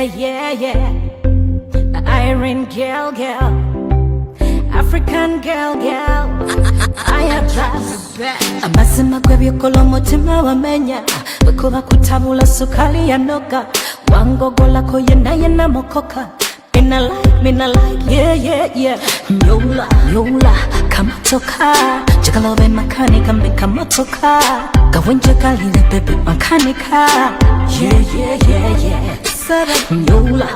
yeah. Iron girl, African girl. I am just amazima kw'ebyokolo mutima wamenya bwekuba kutabula sukali ya noga wangogolako yena mokoka Mina like, yeah Nyola, kamatoka Chikalobe makanika mbeka motoka Gawinja kalile bebe makanika Yeah Sara Nyola,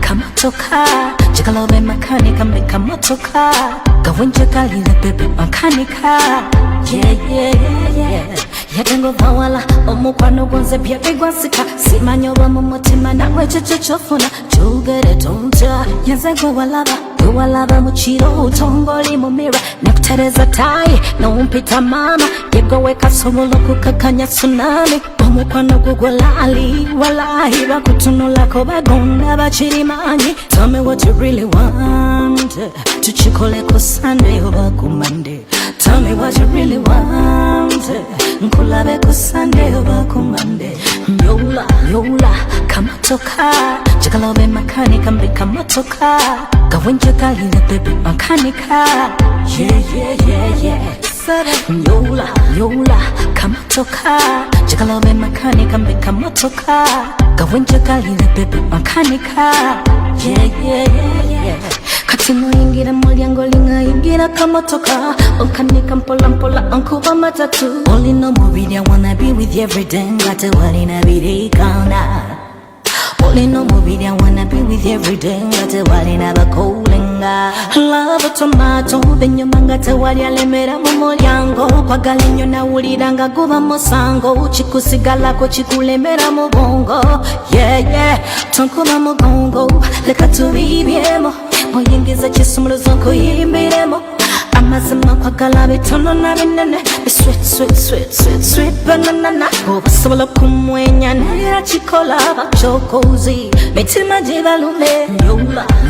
kamatoka Chikalobe makanika mbeka motoka Gawinja kalile bebe makanika Yeah Yatengo vawala, omukwano gonze byebigwasika Simanyoba mumutima nawe chichofuna Chugere tonja, yenze walaba muchiro utongoli mumira Nekutereza tai, numpita mama Yegoweka sobolo kukakanya tsunami Omukwano gugwalali, walahi Bakutunulako bagonda bachirimanyi Tell me what you really want Tuchikoleko Sunday oba kumande Tell me what you really want Nkulabe ku Sunday oba ku Monday Nyola, kamatoka Chikalobe makanika mbeka motoka Gawinja kalile baby makanika Yeah Sara Nyola, kamatoka Chikalobe makanika mbeka motoka Gawinja kalile baby makanika Yeah Katino ingira mulyango linga ingira kamotoka Onkanika mpola onkuba matatu Only no movie I wanna be with you every day Ngate wali na bidikana Only no movie I wanna be with you every day Ngate wali na bakolinga Love tomato Benyo mangate wali alemera mulyango Kwa galinyo na uliranga guba mosango Chikusigala ko chikulemera mubongo Yeah Tonkuba mugongo Leka tubibyemo Oyingiza chisumulo zonko yimbiremo Amazima kwa galabi tono na binene Sweet banana Obasobola kumwenya nera chikola bachokozi Mitima jibalume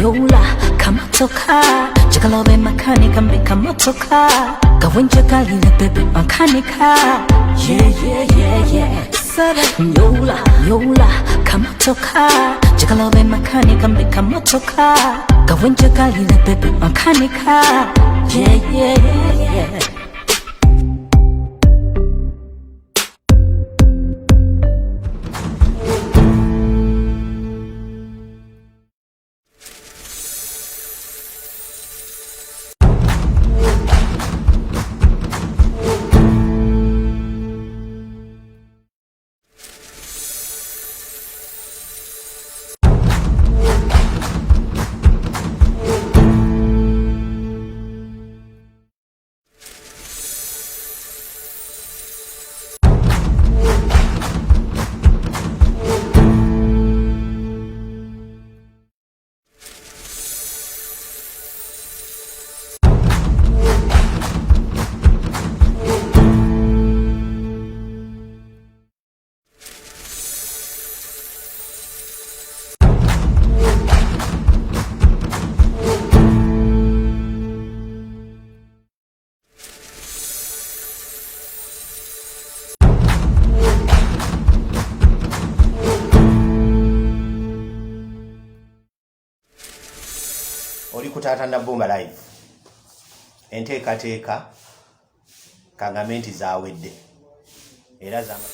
Nyola, kamatoka Chikalobe makanika mbeka motoka Gawinja kalile bebe makanika Yeah Sara Nyola, kamatoka Chikalobe makanika mbeka motoka Gawinja kalile bebe makanika Yeah Kutata Bumba live enteekateeka kangamenti zaawedde era zama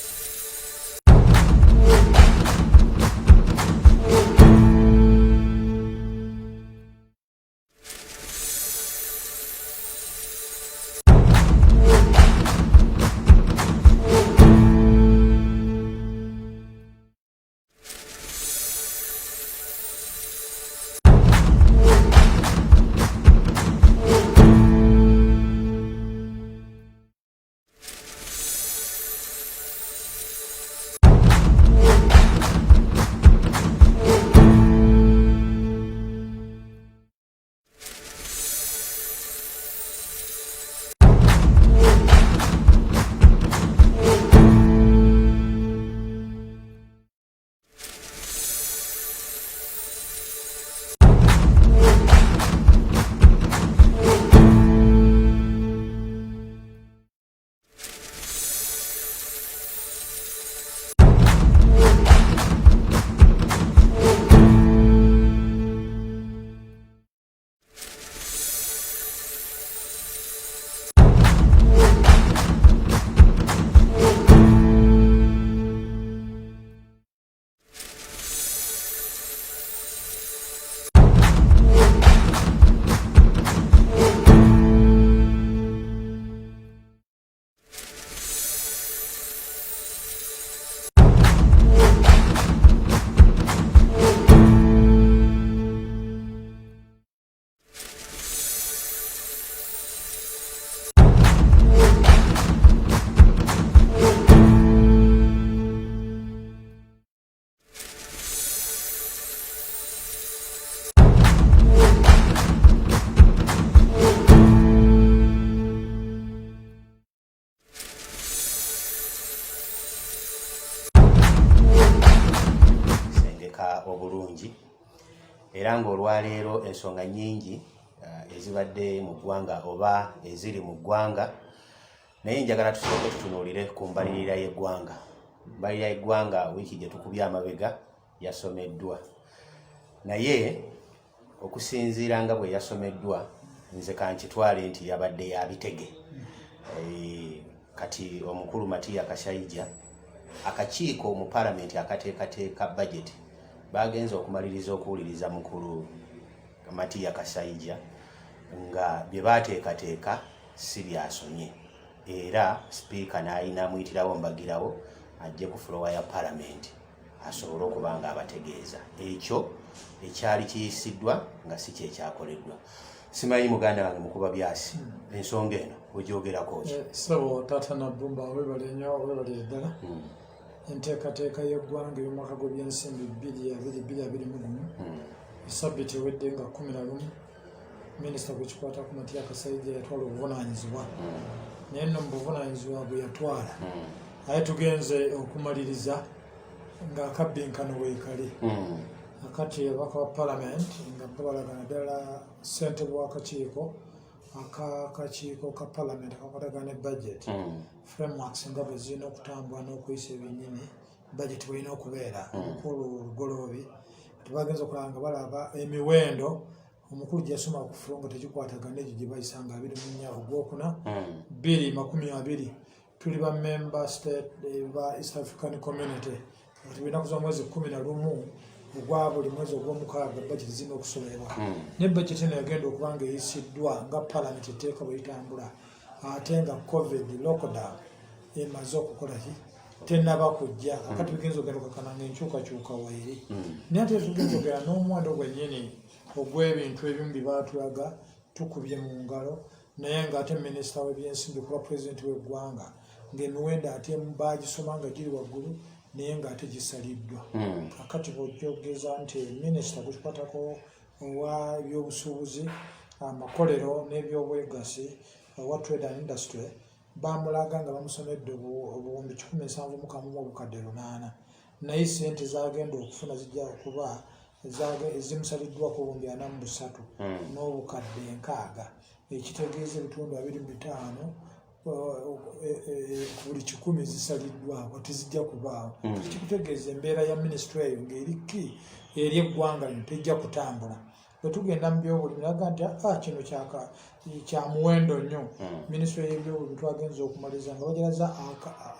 era ng'olwaleero ensonga nnyingi ezibadde mu ggwanga oba eziri mu ggwanga, naye njagala tusooke tutunuulire ku mbalirira y'eggwanga. Mbalirira y'eggwanga wiiki gye tukubye amabega yasomeddwa, naye okusinziira nga bwe yasomeddwa nze kankitwale nti yabadde ya bitege. Kati omukulu Matiya Kasaija akakiiko mu Parliament akateekateeka budget bagenze okumaliriza okuwuliriza mukulu Matiya Kasaija nga bye baateekateeka si byasomye, era sipiika n'alina amuyitirawo mbagirawo ajje ku floor ya Parliament asobole okuba nga abategeeza ekyo ekyali kiyisiddwa nga si kyekyakoleddwa. Simanyi muganda wange mukuba byasi ensonga eno ogyogerako ki? So Taata Nabumba webale nnyo, webalire ddala. Enteekateeka y'eggwanga y'omwaka gw'ebyensimbi 2021 esabbiiti ewedde nga 11 minisita bwekikwata ku Matiya Kasaija yatwala obuvunaanyizibwa, naye nno mu buvunaanyizibwa bwe yatwala aye tugenze okumaliriza ng'akabbinkano weekali. Akati abaka wa Parliament nga balagana ddala ssentebe w'akakiiko ka Parliament akakwatagana ne budget frameworks nga bwe zirina okutambula n'okuyisa ebyennyini budget bw'erina okubeera. Omukulu Lugoloobi tebagenza okulaba nga balaba emiwendo omukulu gye yasoma ku fulongo tegikwatagana egyo gye bayisa nga 24 Ogwokuna 2020 tuli ba member state ba East African Community kati birina kuza mwezi 11 ogwa buli mwezi ogw'omukaaga budget zirina okusomerwa. Ne budget eno yagenda okuba nga eyisiddwa nga Parliament etteeka bwe litambula ate nga COVID lockdown emaze okukola ki tennaba kujja. Kati bigenza ogenda okakana ng'enkyukakyuka waeri, naye ate tugenza ogera n'omuwendo gwennyini ogw'ebintu ebimu bye baatulaga tukubye mu ngalo, naye ng'ate minisita w'ebyensimbi kuba pulezidenti w'eggwanga ng'emiwendo ate baagisoma nga giri waggulu naye ng'ate gisaliddwa. Kakati bw'ogyogeza nti minisita gukikwatako owa ebyobusuubuzi, amakolero n'ebyobwegassi owa trade and industry baamulaga nga bamusomedde obuwumbi 17,800, naye ssente zagenda okufuna zijja okuba ezimusaliddwako obuwumbi 43 n'obukadde 60, ekitegeeza ebitundu 25 buli 10 zisaliddwako tizijja kubaawo. Kikutegeeza embeera ya minisitule eyo ng'eriki eri eggwanga lino tejja kutambula. Bwe tugenda mu byobulimi naga nti kino kya muwendo nnyo. Minisitule y'ebyobulimi twagenza okumaliza nga bageraza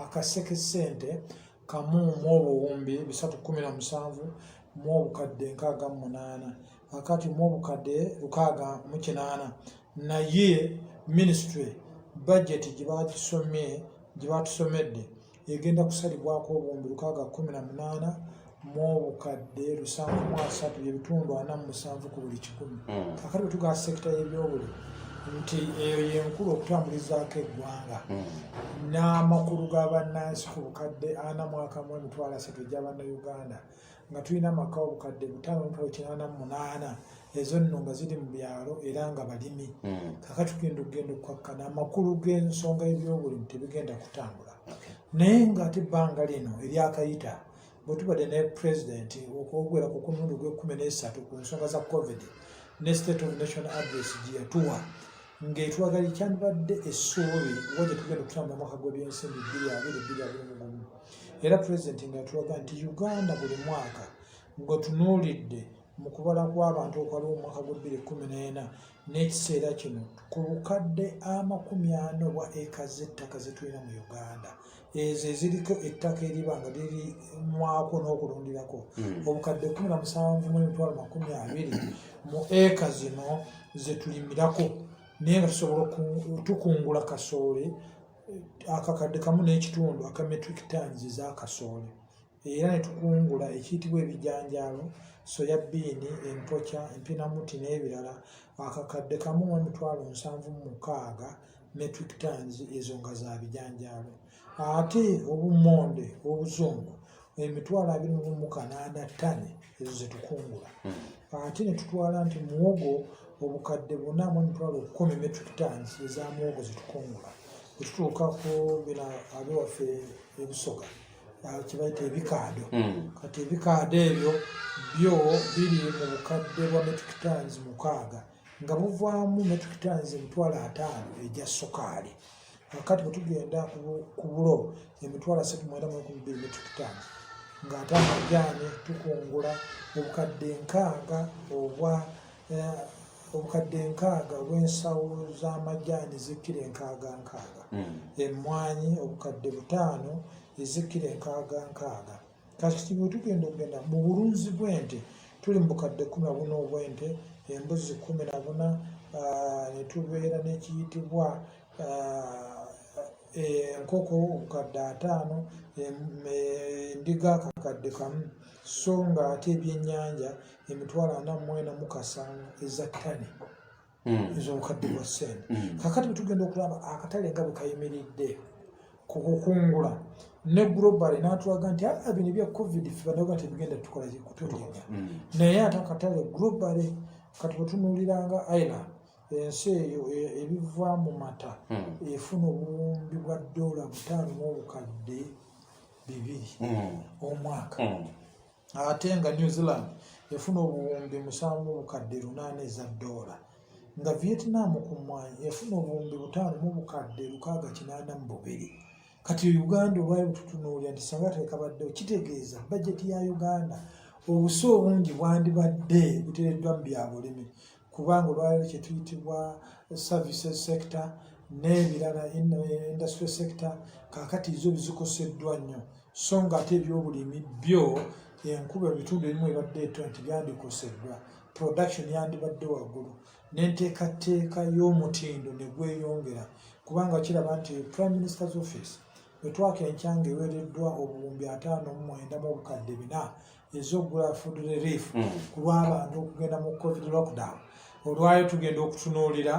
akaseke ssente kamu mu obuwumbi 317 mu obukadde 68 akati mu obukadde 608, naye minisitule budget gye baatusomedde egenda kusalibwako obuwumbi 618 mu obukadde 703 by'ebitundu 47 ku buli 100. Kakati bwe tugaa sekita y'ebyobulimi nti eyo yenkulu okutambulizaako eggwanga n'amakulu g'abannansi ku bukadde 41,3 egy'Abannayuganda nga tulina amaka obukadde 5,988 ezo nno nga ziri mu byalo era nga balimi. Kakati tugenda okukakkana amakulu g'ensonga y'ebyobulimi tebigenda kutambula, naye ng'ate ebbanga lino eryakayita bwe tubadde ne pulezidenti okwogera ku mulundi gw'e13 ku nsonga za COVID ne State of National Address gye yatuwa ng'etwagali kyandibadde essuubi wa gye tugenda okutambula mwaka gw'ebyensimbi 2021, era pulezidenti nga yatulaga nti Uganda buli mwaka ng'otunuulidde mu kubala kw'abantu okwaliwo mu mwaka gw'2014 n'ekiseera kino ku bukadde 40 bwa eka z'ettaka ze tulina mu Uganda, ezo eziriko ettaka eriba nga liri mwako n'okulundirako obukadde 17,20 mu eka zino ze tulimirako, naye nga tusobola tukungula kasooli akakadde kamu n'ekitundu aka metric tons za kasooli, era ne tukungula ekiyitibwa ebijanjaalo, soyabiini, empokya, empinamuti n'ebirala akakadde kamu mu 76,000 metric tons, ezo nga za bijanjaalo. Ate obummonde obuzungu 20,800 ttani ezo ze tukungula. Ate ne tutwala nti muwogo obukadde 4,10 metric tons eza muwogo ze tukungula. Bwe tutuuka ku bino abewaffe ebusoga kibayita ebikaado kati ebikaado ebyo byo biri mu bukadde bwa metric tons 6 nga buvaamu metric tons 5,000 egya sukaali. Kakati bwe tugenda ku bulo 3,912 metric tons ng'ate amajaani tukungula obukadde 6 obw'ensawo z'amajaani zikira 6,6 emmwanyi obukadde 5 ezikira 6,6. Kati bwe tugenda mu bulunzi bw'ente tuli mu bukadde 14 obw'ente, embuzi 14, ne tubeera n'ekiyitibwa enkoko obukadde 5, endiga akakadde 1, so ng'ate ebyennyanja 44,500 eza ttani ez'obukadde bwa ssente. Kakati bwe tugenda okulaba akatale nga bwe kayimiridde ku kukungula ne global n'atulaga nti bino bya covid fibanaga tebigenda tukola kutulinga naye ate akatale global kati bwe tunuuliranga Ireland ensi eyo ebiva mu mata efuna obuwumbi bwa $5 mu obukadde 2 omwaka, ate nga New Zealand efuna obuwumbi 7 mu obukadde 8 eza $, nga Vietnam ku mmwanyi efuna obuwumbi 5 mu obukadde 682. Kati Uganda olwali tutunuulira nti singa tekabaddewo kitegeeza bajeti ya Uganda obuso obungi bwandibadde buteereddwa mu byabulimi kubanga olwali kyetuyitibwa services sector n'ebirala industry sector kakati zo bizikoseddwa nnyo, so nga ate ebyobulimi byo enkuba ebitundu ebimu ebadde nti byandikoseddwa, production yandibadde waggulu n'enteekateeka y'omutindo ne gweyongera kubanga kiraba nti Prime Minister's Office etwakenkyanga eweereddwa obuwumbi 59 mu obukadde 4 ez'okugula food relief ku lw'abantu okugenda mu covid lockdown. Olwayo tugenda okutunuulira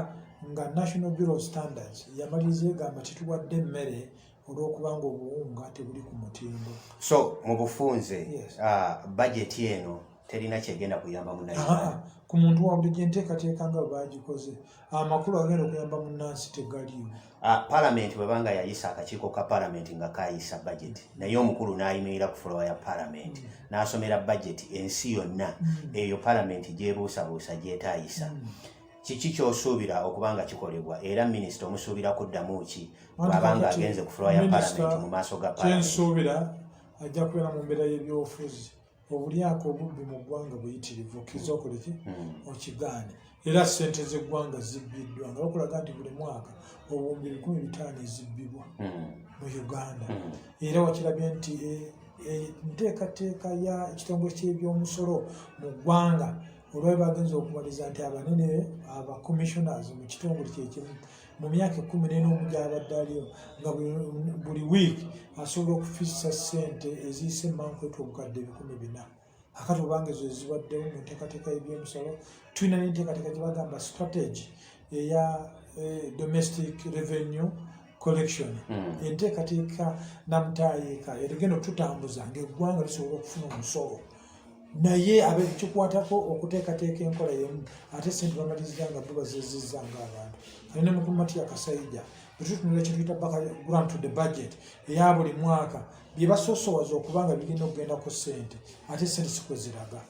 nga National Bureau of Standards yamaliriza egamba tituwadde emmere olw'okubanga obuwunga tebuli ku mutindo. So mu bufunze bajeti eno terina kyegenda kuyamba munnayuganda ku muntu wa buli gyenteekateeka nga bwe bagikoze amakulu agenda okuyamba munnansi tegaliiwo. Parliament bwebanga yayisa akakiiko ka Parliament nga kayisa budget naye omukulu n'ayimirira ku floor ya Parliament n'asomera budget ensi yonna eyo Parliament gyebuusabuusa gyetaayisa. Kiki ky'osuubira okubanga kikolebwa era minisita omusuubira kuddamu ki bw'abanga agenze ku floor ya Parliament mu maaso ga Parliament? Kyensuubira ajja kubeera mu mbeera y'ebyobufuzi obulyako obubbi mu ggwanga buyitirivu okkiza okoleki okigaane era ssente z'eggwanga zibbiddwa nga bakulaga nti buli mwaka obuwumbi 500 ezibbibwa mu Uganda era wakirabye nti enteekateeka ya ekitongole ky'ebyomusolo mu ggwanga olwali bagenza okumaliza nti abanene aba commissioners mu kitongole kyekimu mu myaka 14 gy'abadde aliyo nga buli wiiki asobola okufiisa ssente eziyise mankwetwa obukadde 400. Akati obanga ezo ezibaddewo mu nteekateeka y'ebyomusolo tulina n'enteekateeka gye bagamba strategy eya domestic revenue collection enteekateeka namutaayiika erigenda okututambuza ng'eggwanga lisobola okufuna omusolo naye abekikwatako okuteekateeka enkola yemu ate ssente bamaliriza nga bo bazizizza ng'abantu alina mukumati yakasayija etutunula ekituyita grant to the budget eya buli mwaka bye basoosowaza okubanga bigenda okugendako ssente ate ssente sikweziraga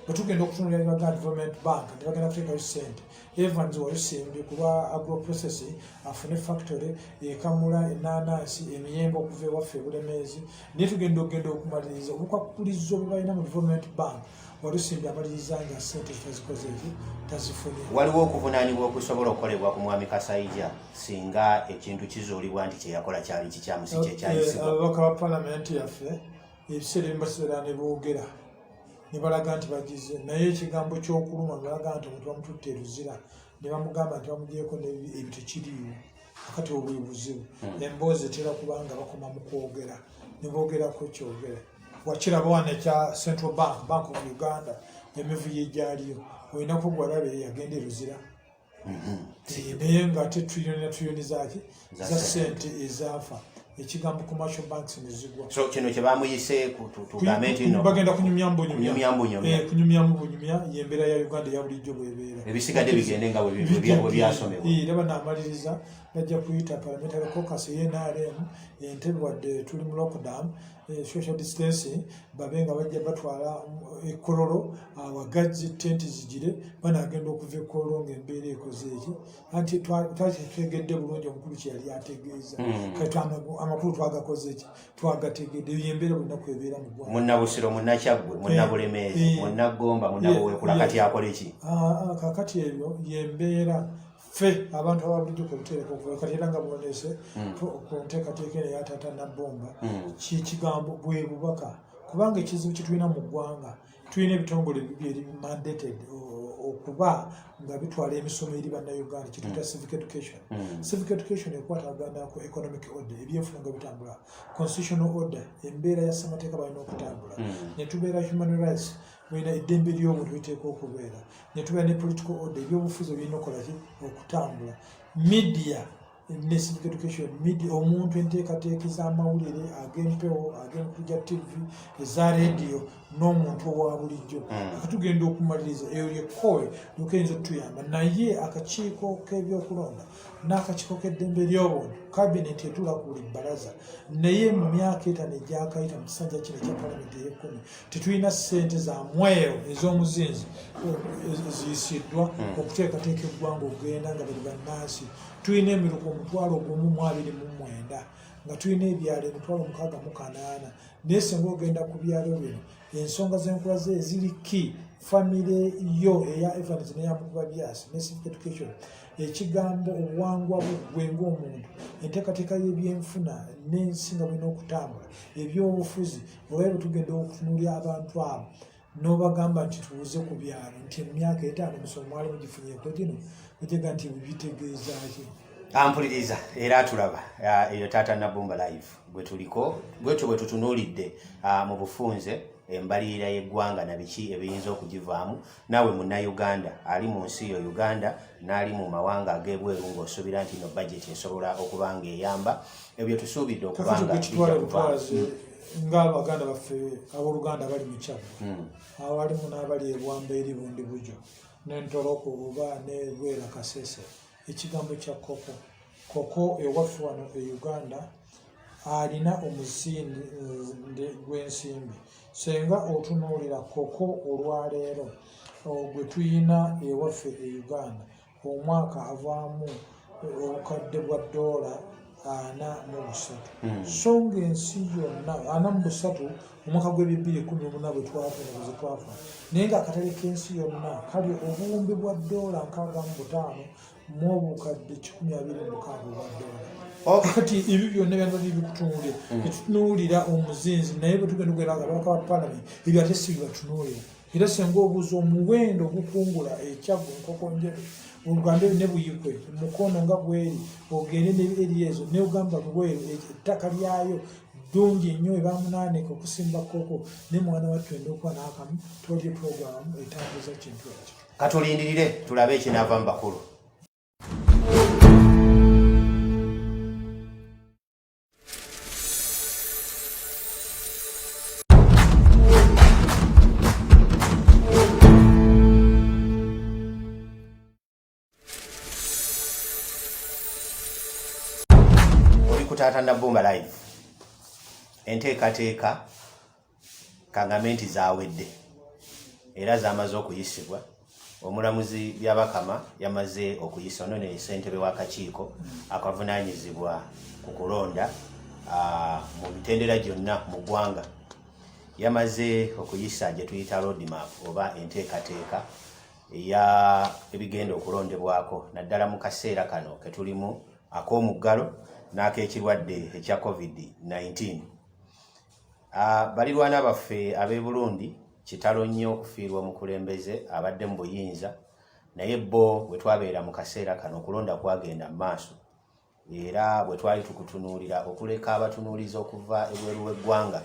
bwe tugenda okutunulira Uganda Development Bank nti bagenda kuteekayo ssente Evans walusimbye ku lwa agroprocessing afune factory ekamula ennaanansi emiyembe okuva ewaffe ebulemeezi naye tugenda okumaliriza obukwakulizo bwe balina mu Development Bank walusimbye amaliriza nga ssente zitazikozeeki tazifunye. Waliwo okuvunaanibwa okusobola okukolebwa ku mwami Kasaija singa ekintu kizuulibwa nti kyeyakola kyali kikyamu si kyekyayisibwa? Ababaka ba palamenti yaffe ebiseera ebimu baseera ne boogera ne balaga nti bagize naye ekigambo ky'okuluma ne balaga nti omuntu bamututte eruzira ne bamugamba nti bamugyeko ebyo tekiriiwo akati obwe buzibu emboozi etera kubanga bakoma mu kwogera ne boogerako kyogera wakiraba wana ekya Central Bank of Uganda emivuyo egyaliyo olinaku gwalabe yagenda eruzira naye ng'ate triliyoni zaaki za ssente ezaafa ekigambo commercial banks nezigwa. So kino kye bamuyise tugambe nti no bagenda kunyumya mbunyumya yembeera ya Uganda ya bulijjo bwebeera ebisigadde bigende nga bwe byasomebwa era banaamaliriza bajja kuyita parliamentary caucus y'NRM Entebbe wadde tuli mu lockdown social distancing babenga bajja batwala ekololo awagazi tent zigire banagenda okuva ekololo ng'embeera ekoze eki anti twategedde bulungi omukulu kyeyali ategeeza kati amakulu twagakoze eki twagategedde eyo yembeera bulinaku ebeera mu ggwanga munnabusiro munnakyaggwe munnabulemeezi munnagomba munnabuwekula kati akola eki kakati ebyo yembeera fe abantu ababulijjo kubutereka okuva kati era nga bwonese ku nteekateeka eno eyataata Nabomba kikigambo bwe bubaka kubanga ekizibu kye tulina mu ggwanga tulina ebitongole bibiri mandated okuba nga bitwala emisomo eri bannayuganda kituyita civic education. Civic education ekwatagana ku economic order ebyenfuna nga bitambula, constitutional order embeera ya ssemateeka balina okutambula, ne tubeera human rights mulina eddembe ly'obuntu biteeka okubeera, ne tubeera ne political order ebyobufuzi birina okukolaki okutambula, media ne civic education media omuntu enteekateeka ez'amawulire ag'empewo ag'empulija tv eza rediyo n'omuntu owa bulijjo akatugenda okumaliriza eyo lyekkowe lukeyinza okutuyamba naye akakiiko k'ebyokulonda n'akakiiko k'eddembe ly'obuntu kabineti etula ku buli bbalaza naye mu myaka etaano egyakayita mu kisanja kino ekya palamenti ey'ekkumi tetulina ssente za mweyo ez'omuzinzi ziyisiddwa okuteekateeka eggwanga okugenda nga bali bannansi tulina emiruko 1,229 nga tulina ebyalo 1,680 naye singa ogenda ku byalo bino ensonga z'enkula ze eziri ki famire yo eya Evans n'eyamukuba byasi ne civic education ekigambo obuwangwa bwe ng'omuntu enteekateeka y'ebyenfuna n'ensi nga bulina okutambula ebyobufuzi oba bwetugenda okutunuulya abantu abo n'obagamba nti tubuze ku byalo nti emyaka 5 musomo mwali mugifunyeeko gino ojega nti bitegeeza ki ampuliriza era tulaba eyo taata Nabomba live gwe tuliko gwetyo bwe tutunuulidde mu bufunze embalirira y'eggwanga na biki ebiyinza okugivaamu nawe munnayuganda ali mu nsi yo Uganda n'ali mu mawanga ag'ebweru ng'osuubira nti no budget esobola okuba nga eyamba ebyo tusuubidde okubanga ng'abaganda baffe abooluganda bali mu Kyabwe awalimu n'abali eBwamba eri bundi bujo n'entoloko oba ne Lwera Kasese ekigambo kya koko ewaffe wano e Uganda alina omusinde gw'ensimbi senga otunuulira koko olwaleero gwe tuyina ewaffe e Uganda omwaka avaamu obukadde bwa $43 so ng'ensi yonna $43 omwaka gw'ebibiri 2018 bwe twafa naye ng'akatale k'ensi yonna kali obuwumbi bwa $65 mu obukadde 126 kati ebyo byonna byonna bikutunuulira tetutunuulira omuzinzi naye bwe tugenda okugenda nga ababaka ba palamenti ebyo ate si bibatunuulira era singa obuuza omuwendo ogukungula ekyagwe nkokonjebe oluganda ne buyikwe mukono nga bweri ogende n'eri ezo ne ugamba bweru ettaka lyayo ddungi nnyo ebamunaanika okusimba koko ne mwana wattu enda okuba n'akamu tubalye puroguramu etambuza kintu ekyo katulindirire tulabe ekinaava mu bakulu. Taata Nabomba live enteekateeka kangamenti zaawedde era zamaze okuyisibwa omulamuzi byabakama yamaze okuyisa ono ne ssentebe w'akakiiko akavunaanyizibwa ku kulonda mu mitendera gyonna mu ggwanga yamaze okuyisa gye tuyita road map oba enteekateeka eya ebigenda okulondebwako naddala mu kaseera kano ke tulimu ak'omuggalo n'ak'ekirwadde ekya COVID-19. Balirwana baffe ab'e Burundi kitalo nnyo okufiirwa omukulembeze abadde mu buyinza naye bo bwe twabeera mu kaseera kano okulonda kwagenda mu maaso era bwe twali tukutunuulira okuleka abatunuuliza okuva ebweru w'eggwanga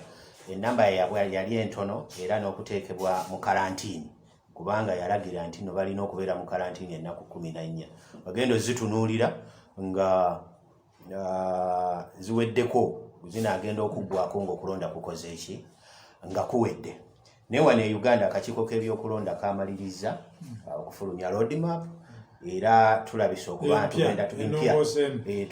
ennamba yaabwe yali entono era n'okuteekebwa mu kalantiini kubanga yalagira nti no balina okubeera mu kalantiini ennaku 14 bagenda ozitunuulira nga ziweddeko zinaagenda okuggwako ng'okulonda kukoze eki nga kuwedde naye wano e Uganda akakiiko k'ebyokulonda kamaliriza okufulumya road map era tulabisa okuba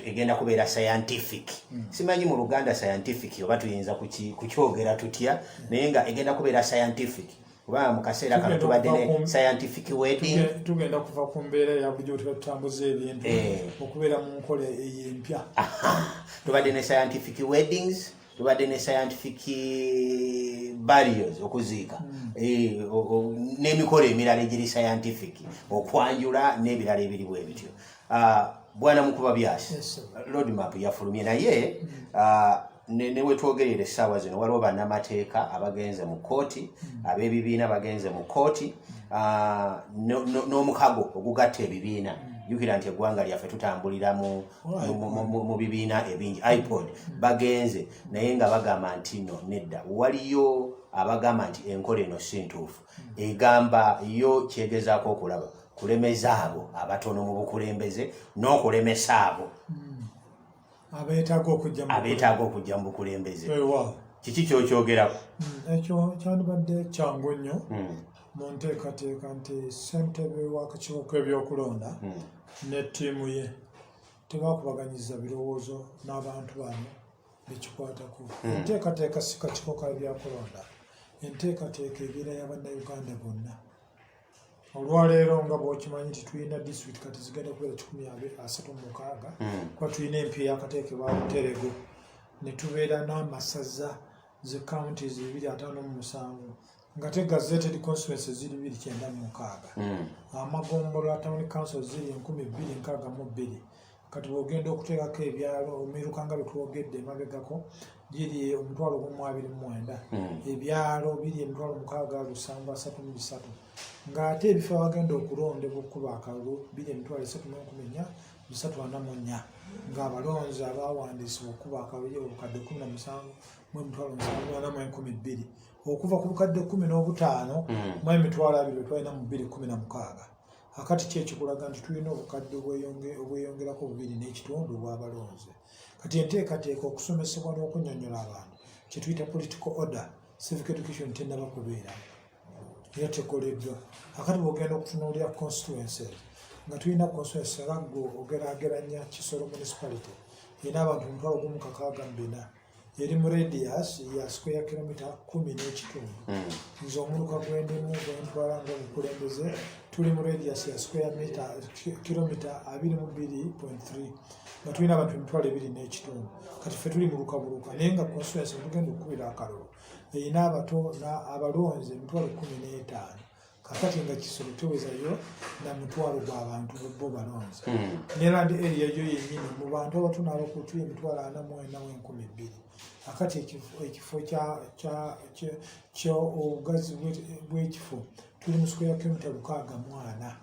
egenda kubeera scientific. Simanyi mu Luganda scientific oba tuyinza kukyogera tutya, naye nga egenda kubeera scientific kuba mu kaseera kano tubadde ne scientific wedding. Tugenda kuva ku mbeera ya bulijjo tutambuza ebintu okubeera mu nkola ey'empya. Tubadde ne scientific weddings, tubadde ne scientific burials okuziika, n'emikolo emirala egiri scientific, okwanjula n'ebirala ebiriwo ebityo. Bwana Mukuba Byasi, roadmap yafulumye naye ne wetwogerera essaawa zino waliwo bannamateeka abagenze mu kkooti, ab'ebibiina bagenze mu kkooti, n'omukago ogugatta ebibiina. Jjukira nti eggwanga lyaffe tutambulira mu bibiina ebingi. iPod bagenze naye nga bagamba nti no nedda, waliyo abagamba nti enkola eno si ntuufu, egamba yo kyegezaako okulaba kulemeza abo abatono mu bukulembeze n'okulemesa abo abeetaaga okujja mu bukulembeze. Kiki kyokyogerako? Ekyo kyandibadde kyangu nnyo mu nteekateeka nti ssentebe w'akakiiko k'ebyokulonda ne ttiimu ye tebakubaganyiza birowoozo n'abantu bano bekikwatako. Enteekateeka si kakiiko ka byakulonda, enteekateeka ebeera y'Abannayuganda bonna. Olwaleero nga bw'okimanyi nti tulina disitulikiti kati zigenda kubeera 136 kuba tulina empya eyakateekebwa Buterego, ne tubeera n'amasaza ze counties 257 nga te gazetted constituencies ziri 296, amagombolola town council ziri 1262. Kati bw'ogenda okuteekako ebyalo omiruka nga betwogedde emabegako giri 1,229, ebyalo biri 1,633, ng'ate ebifo abagenda okulondebwa okuba akalulu biri 3,344, ng'abalonzi abaawandiisibwa okuba akalulu obukadde 17,742, okuva ku bukadde 15 mu emitwalo 2 twalina mu 2016. Akati kyekikulaga nti tulina obukadde obweyongerako 2.5 bw'abalonzi. Kati enteekateeka okusomesebwa n'okunnyonnyola abantu kye tuyita political order, civic education tennaba kubeera era tekoleddwa. Akati bw'ogenda okutunuulira constituencies nga tulina constituency Raggo ogeraageranya Kisoro municipality erina abantu 1,640, eri mu radius ya square kilometer 10.5. Nze omuluka gwendimu gwentwala ng'omukulembeze tuli mu radius ya square kilometer 22.3 nga tulina abantu 2.5. Kati ffe tuli mu lukabuluka naye nga constituency tugenda okukubira akalulu erina abalonzi 15,000. Kakati nga Kisoro tewezayo na mutwalo gw'abantu bo balonzi. Ne land area yo yennyini mu bantu abatono abakutu 44,012. Akati ekifo obugazi bw'ekifo tuli mu square kilometer 640.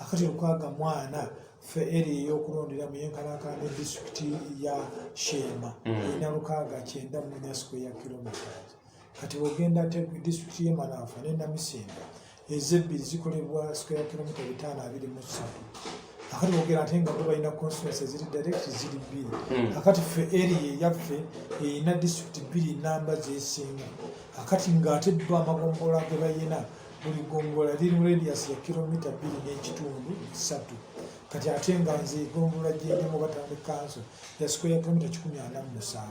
Akati 640 ffe area ey'okulonderamu yenkanankana ne disitulikiti ya Sheema erina 694 square kilometers. Kati bw'ogenda disitulikiti y'e Manafa ne Namisinga ezebbiri zikolebwa square kilometer 523. Akati bw'ogenda ate nga bo balina constituency ziri direct ziri 2. Akati ffe area yaffe erina disitulikiti 2 namba zeesinga. Akati ng'ate bo amagombola ge bayina buli gombola liri mu radius ya kilometer 2.3. Kati ate nga nze egombola gyerimu Batambi Council ya square kilometer 147.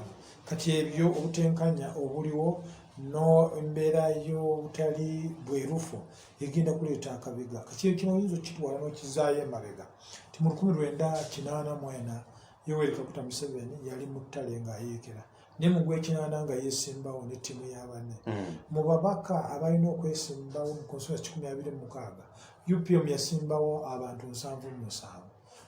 Kati ebyo obutenkanya obuliwo n'embeera y'obutali bwerufu egenda kuleeta akabega. Kati kino oyinza okitwala n'okizaayo emabega. Ti mu 1984 Yoweri Kaguta Museveni yali mu ttale ng'ayeekera, ne mu Gw'ekinaana nga yeesimbawo ne ttiimu y'abanne. Mu babaka abalina okwesimbawo mu constituency 126 UPM yasimbawo abantu 77.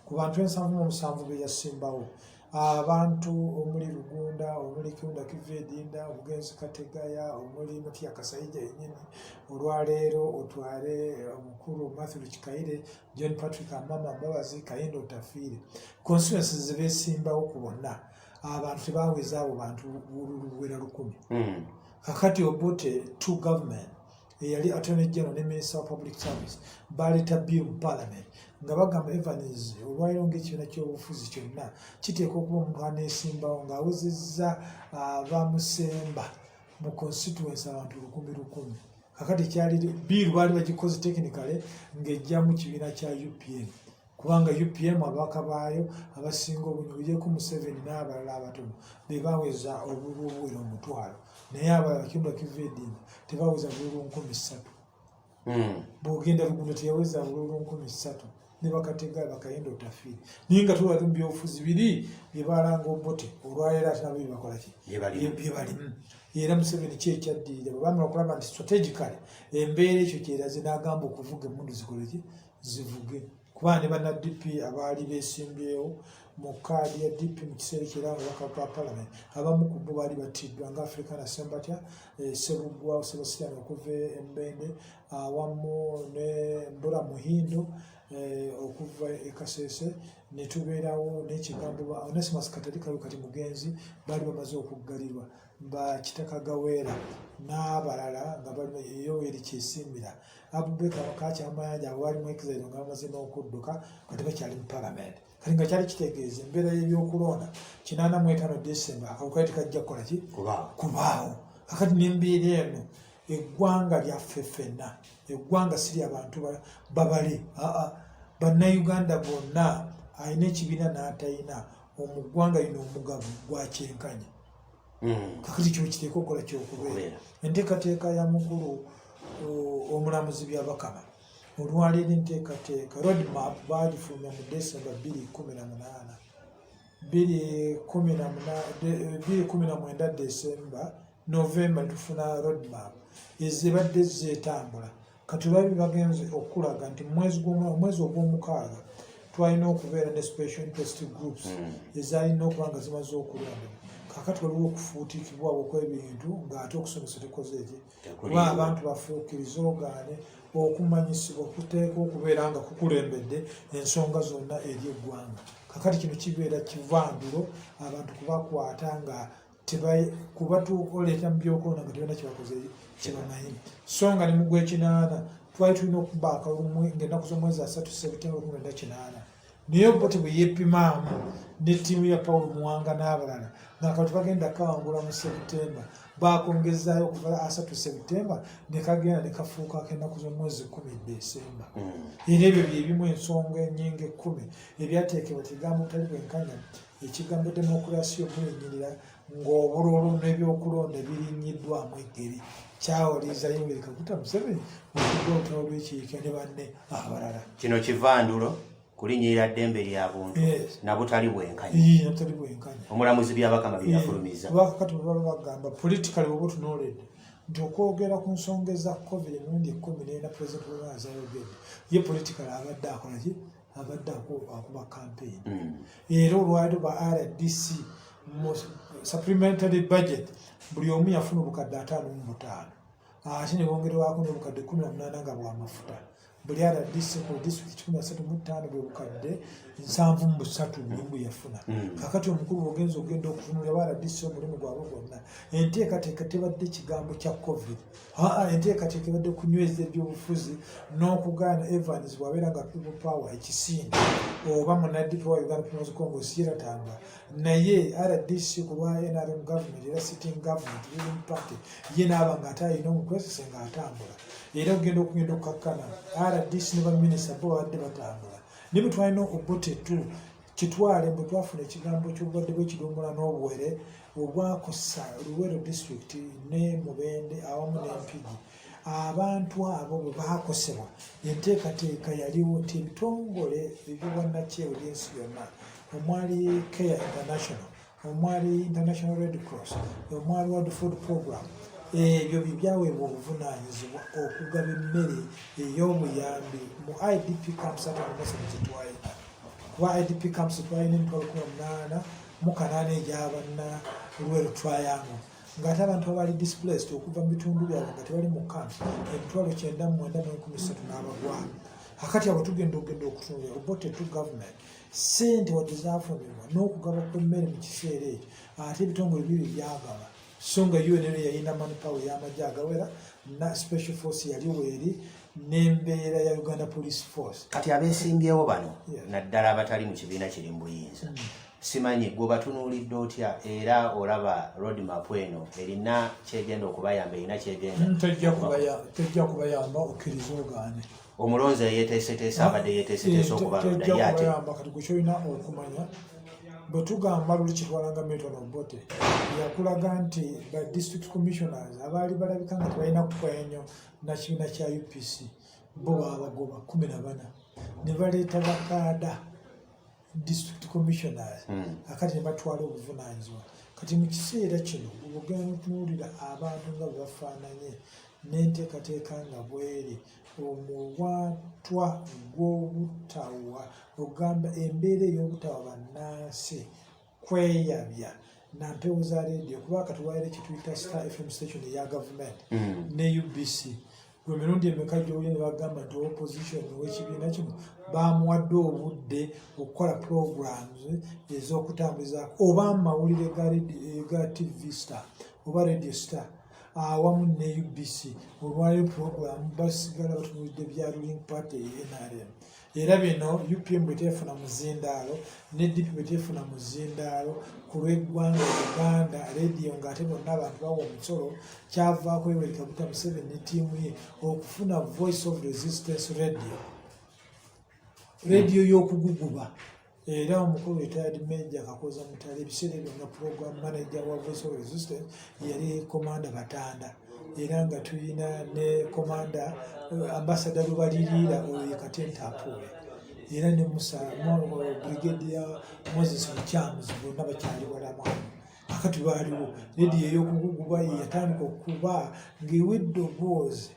Ku bantu 77 be yasimbawo abantu omuli Lugunda, omuli Kiwunda Kivedinda, Omugenzi Kategaya, omuli Mutya Kasayija yennyini, olwaleero otwale omukulu Matthew Kikaire, John Patrick Amama Mbabazi, Kayindo Tafiire. Constituencies ze beesimbawo ku bonna abantu tebaweza abo bantu luwera 10. Kakati Obote to government eyali Attorney General ne Minister of Public Service baleeta bill mu Parliament nga bagamba Evans olwaleero ng'ekibiina ky'obufuzi kyonna kiteeka okuba omuntu aneesimbawo ng'awezezza bamusemba mu constituency abantu 1,000. kakati kyali bill bali bagikoze technically ngejja mu kibiina kya UPM kubanga UPM abaka baayo abasinga obunyuje ku Museveni n'abalala abatono bebaweza obululu omutwalo naye abalala kiba kivedinga tebaweza bululu 13 bogenda lugundo teyaweza bululu 13 ne bakatega bakayenda otafiri ninga tuwa byofuzi biri byebalanga obote olwalera atanabyo bakola ki byebali era Museveni kye kyaddira bamwe okulaba nti strategically embeera ekyo kyeraze n'agamba okuvuga emundu zikoleki zivuge kuba ne bana DP abaali besimbyewo mu kaadi ya DP mu kiseera kiranga bakapa parliament abamu ku bo baali batiddwa nga African Assembly Sebugwa Sebastian okuva Embende awamu ne Mbura Muhindo okuva Kasese ne tubeerawo n'ekigambo Onesimus Katolika kati mugenzi baali bamaze okuggalirwa ba Kitaka Gawera n'abalala nga bali Yoweri Kyesimbira Abubeka Wakacha Amayanja abali mu exile nga bamaze n'okudduka kati bakyali mu parliament kati nga kyali kitegeeza embeera y'ebyokulonda 85 December akawuka tekajja kukola ki kubaawo akati n'embeera eno eggwanga lyaffe ffenna eggwanga siri abantu babale bannayuganda bonna alina ekibiina n'atayina omuggwanga lino omugavu gwakyenkanya kakati kyo kiteeka okukola kyokubeera enteekateeka ya mukulu omulamuzi byabakama olwaleero enteekateeka roadmap bagifulumya mu December 2019 December November tufuna roadmap ezibadde zetambula kati babi bagenze okulaga nti mwezi ogw'omukaaga twalina okubeera ne special interest groups ezalina okubanga zimaze okulonda kakati waliwo okufuutikibwawo okw'ebintu ng'ate okusomesa tekoze eki kuba abantu bafuukiriza ogaane okumanyisibwa okuteeka okubeera nga kukulembedde ensonga zonna eri eggwanga kakati kino kibeera kivandulo abantu kubakwata nga kuba tukoleeta mu byokulonda nga tebana kyebakoze kyebamanyi so nga ne mu gw'ekinaana twali tulina okubaaka ng'ennaku z'omwezi 3 September 2008 naye obote bwe yeepimaamu ne ttiimu ya Paul Muwanga n'abalala nga kati bagenda kawangula mu September bakongezaayo okuva 3 September ne kagenda ne kafuuka ak'ennaku z'omwezi 10 December era ebyo byebimu ensonga ennyingi 10 ebyateekebwa kigambo butali bwenkanya ekigambo demokulasiya omwenyirira ng'obululu n'ebyokulonda birinyiddwamu eggeri kyawoliza Yoweri Kaguta Museveni okugwa olutalo lw'ekiika ne banne abalala kino kivandulo kulinyirira ddembe lya buntu nabutali bwenkanya nabutali bwenkanya omulamuzi byabakama byafulumiza bakati baba bagamba politically oba tunooledde nti okwogera ku nsonga eza COVID emirundi 10 na President Ronalds ayogedde ye politically abadde akola ki abadde akuba campaign era olwaliro ba RDC supplementary budget buli omu yafuna obukadde 55 ate ne bongerwako n'obukadde 18 nga bw'amafuta buli RDC mu district 13 bwe bukadde 73 bwe yafuna kakati omukulu ogenza ogenda okutunula ba RDC omulimu gwabwe gwonna enteekateeka tebadde kigambo kya COVID enteekateeka ebadde kunyweza ebyobufuzi n'okugaana Evans bwabeera nga people power ekisinde oba munadipe wa Uganda People's Congress yeratanga naye RDC kuba NRM government era sitting government ruling party ye n'aba nga atayina omukwesise nga atambula era ogenda okukakkana RDC ne baminisita bo babadde batambula ne bwe twalina obote tu kitwale bwe twafuna ekigambo ky'obulwadde bw'ekidomola n'obuwere obwakosa Luweero district ne Mubende awamu n'Empigi abantu abo bwe baakosebwa enteekateeka yaliwo nti ebitongole ebyobwannakyewa by'ensi yonna omwali Care International omwali International Red Cross omwali World Food Program ebyo byaweebwa obuvunaanyizibwa okugaba emmere ey'obuyambi mu IDP camps ate mumesebe gyetwalina kuba IDP camps twalina emitwalo 18 mu 8 egyabanna Luweero Triangle ng'ate abantu abali displaced okuva mu bitundu byabwe nga tebali mu camps emitwalo 9,913 n'abagwamu akati abo tugenda okutunulira obote tu government ssente wadde zaafunibwa n'okugaba kw'emmere mu kiseera ekyo ate ebitongole bibiri byagaba so nga UNL yalina manpower y'amagye agawera na special force yali weeri n'embeera ya Uganda Police Force kati abesimbyewo bano naddala abatali mu kibiina kiri mu buyinza simanyi gwe batunuulidde otya era olaba roadmap eno erina kyegenda okubayamba erina kyegenda tejja kubayamba okkiriza ogaane omulonzi yeeteeseteese abadde yeeteeseteese okubalonda yate kati gwe kyolina okumanya bwe tugamba luli kitwalanga Milton Obote yakulaga nti ba district commissioners abaali balabika nga tebalina kukwenyo na kibiina kya UPC bo babagoba 14 ne baleeta bakaada district commissioners akati ne batwala obuvunaanyizibwa kati mu kiseera kino obugenda otunuulira abantu nga bwe bafaananye n'enteekateeka nga bweri omuwatwa gw'obutawa ogamba embeera ey'obutawa bannansi kweyabya nampewo za radio kuba katuwaire kituyita Star FM station eya gavumenti ne UBC gwe mirundi emeka gy'oyo ne bagamba nti opposition w'ekibiina kino bamuwadde obudde okukola programs ez'okutambulizaako oba amawulire ga TV Star oba Radio Star awamu ne UBC olwayo program basigala batunuulidde bya ruling party NRM era bino UPM bweteefuna muzindaalo ne DP bweteefuna muzindaalo ku lw'eggwanga Uganda radio ng'ate bonna abantu bawa omusolo kyavaako Yoweri Kaguta Museveni ne ttiimu ye okufuna voice of resistance radio y'okuguguba era omukulu retired Major Kakoza Mutale ebiseera byonna program manager wa voice of resistance yali komanda Batanda era nga tulina ne komanda ambassador Lubalirira oyo Katenta Apole era ne Musa brigadier Moses Muchamuzi bonna bakyali balamu akati baaliwo radio y'okuguguba yatandika okuba ng'ewedde obwozi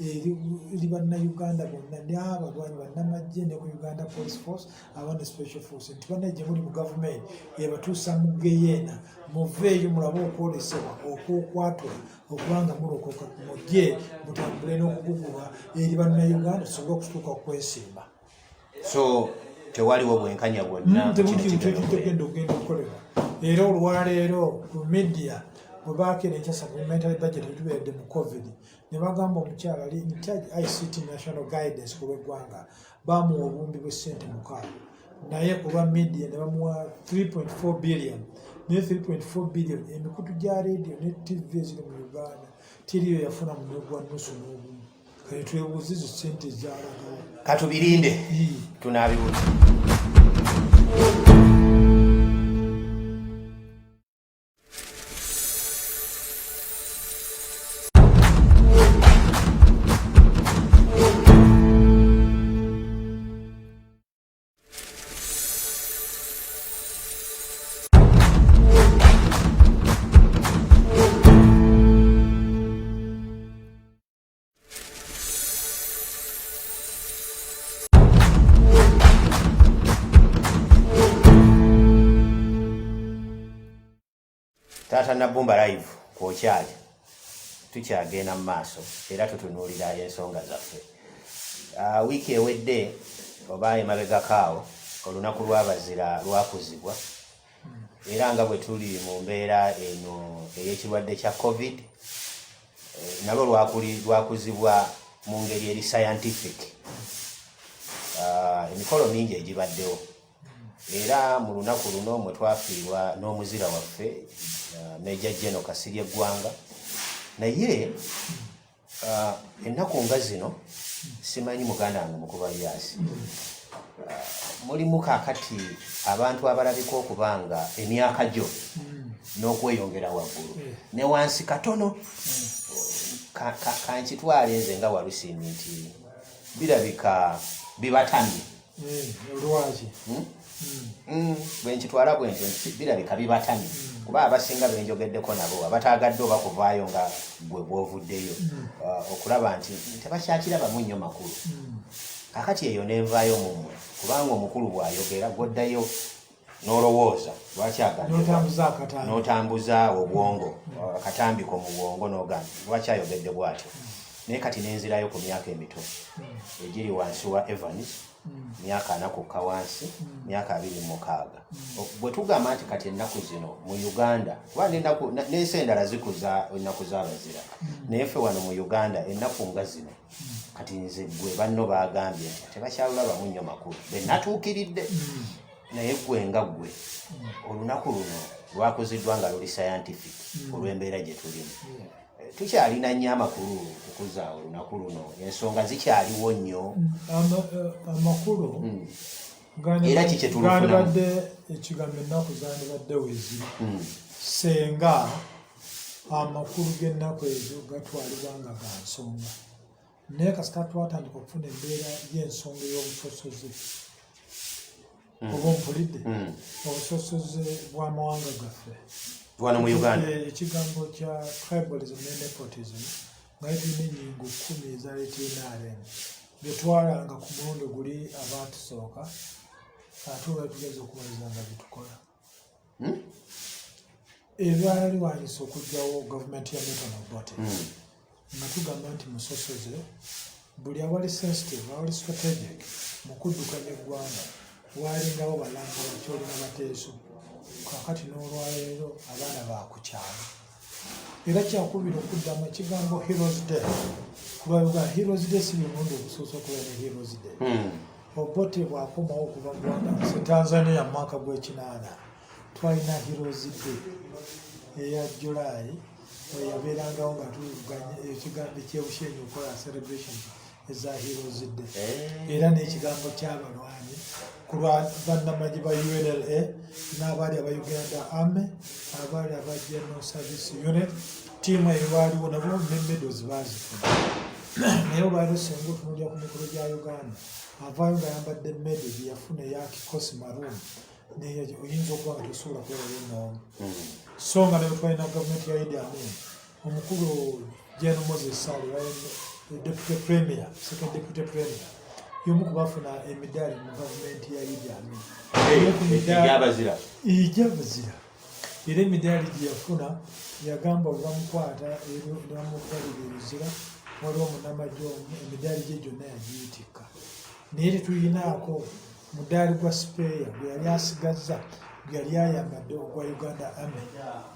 eri bannayuganda bonna n'abalwanyi bannamagye ne ku Uganda Police Force abane Special Force nti bannajje muli mu gavumenti ebatuusa mu geyeena muveeyo mulabe okwolesebwa okwokwatula okubanga mulokoka mujje mutambule n'okuguguba eri bannayuganda tusobole okutuuka okwesimba so tewaliwo bwenkanya bwonna tegenda okugenda okukolera era olwaleero ku media bwe baakera ekya supplementary budget etubeeredde mu COVID ne bagamba omukyala ali in charge ICT national guidance ku lw'eggwanga bamuwa obuwumbi bw'essente 6 naye ku lwa media ne bamuwa 3.4 billion naye 3.4 billion emikutu gya radio ne TV eziri mu Uganda tiriyo yafuna mu mwezi gwa nusu n'ogumu kale twebuuze ezo ssente zaalagawo katubirinde tunaabibuuza Tata Nabumba live kwokyali tukyagenda mu maaso era tutunuulira ensonga zaffe. Wiiki ewedde oba emabegakaawo olunaku lw'abazira lwakuzibwa era nga bwe tuli mu mbeera eno ey'ekirwadde kya COVID nalwo lwakuzibwa mu ngeri eri scientific. Emikolo mingi egibaddewo era mu lunaku luno mwe twafiirwa n'omuzira waffe Major General Kasirye Gwanga naye ennaku nga zino simanyi muganda wange Mukuba Lyasi mulimu kaakati abantu abalabika okubanga emyaka gyo n'okweyongera waggulu ne wansi katono kankitwale nze nga Walusimbi nti birabika bibatamye lwaki bwenkitwala bwentyo birabika bibatamye kuba abasinga benjogeddeko nabo abataagadde oba kuvaayo nga gwe bw'ovuddeyo okulaba nti tebakyakirabamu nnyo makulu kakati eyo nenvaayo mumwe kubanga omukulu bw'ayogera gwoddayo n'olowooza n'otambuza obwongo akatambiko mu bwongo n'ogamba lwaki ayogedde bw'atyo naye kati nenzirayo ku myaka emito egiri wansi wa Evans myaka 4 wansi myaka 26 bwe tugamba nti kati ennaku zino mu Uganda kuba n'ensi endala zikuza ennaku z'abazira naye ffe wano mu Uganda ennaku nga zino kati nze gwe banno baagambye nti tebakyalulabamu nnyo makulu be natuukiridde naye gwe nga gwe olunaku luno lwakozeddwa nga luli scientific olw'embeera gye tulimu tukyalina nnyo amakulu okukuza olunaku luno ensonga zikyaliwo nnyo amakulu era kiki kyetulufunamu gandibadde ekigambo ennaku zandibadde weeziri senga amakulu g'ennaku ezo gatwalibwa nga ga nsonga naye kasita twatandika okufuna embeera y'ensonga y'obusosoze oba ompulidde obusosoze bw'amawanga gaffe wano mu Uganda ekigambo kya tribalism ne nepotism nga tulina ennyingo 10 ezaleeta NRM byetwalanga ku mulundi guli abaatusooka ate oba tugeze okumaliriza nga bitukola ebyalwanisa okuggyawo gavumenti ya Milton Obote nga tugamba nti musosoze buli awali sensitive awali strategic mu kuddukanya eggwanga walingawo balanga bakyolina bateeso kakati n'olwaleero abaana bakukyalo era kyakubira okuddamu ekigambo heroes day kulwayoga heroes day si birundu okusuusa okuba ne heroes day Obote bwakomawo okuva mu Rwanda Tanzania mu mwaka gw'ekinaana twalina heroes day eya July yabeerangawo nga tuvuganya ekigambo ekyebushenyi okola celebration eza heroes day era n'ekigambo ky'abalwanyi ku lwa bannamagye ba UNLA n'abaali aba Uganda Army abaali aba General Service Unit tiimu eyo baaliwo nabo ne medals baazifuna naye olwaliro senga otunulira ku mikolo gya Uganda avaayo nga yambadde medal gye yafuna eya kikosi maroon naye oyinza okuba nga tosobola kwewala ennoomu so nga ne twalina gavumenti ya Idi Amin omukulu General Moses Sali deputy premier second deputy premier y'omu ku bafuna emidaali mu gavumenti ya Idi Amin ijabazira era emidaali gye yafuna yagamba bamukwata bamubaliririzira waliwo munnamagye emidaali gye gyonna yagiyitikka naye tetuyinaako mudaali gwa sipeeya gwe yali asigazza gwe yali ayambadde ogwa Uganda Army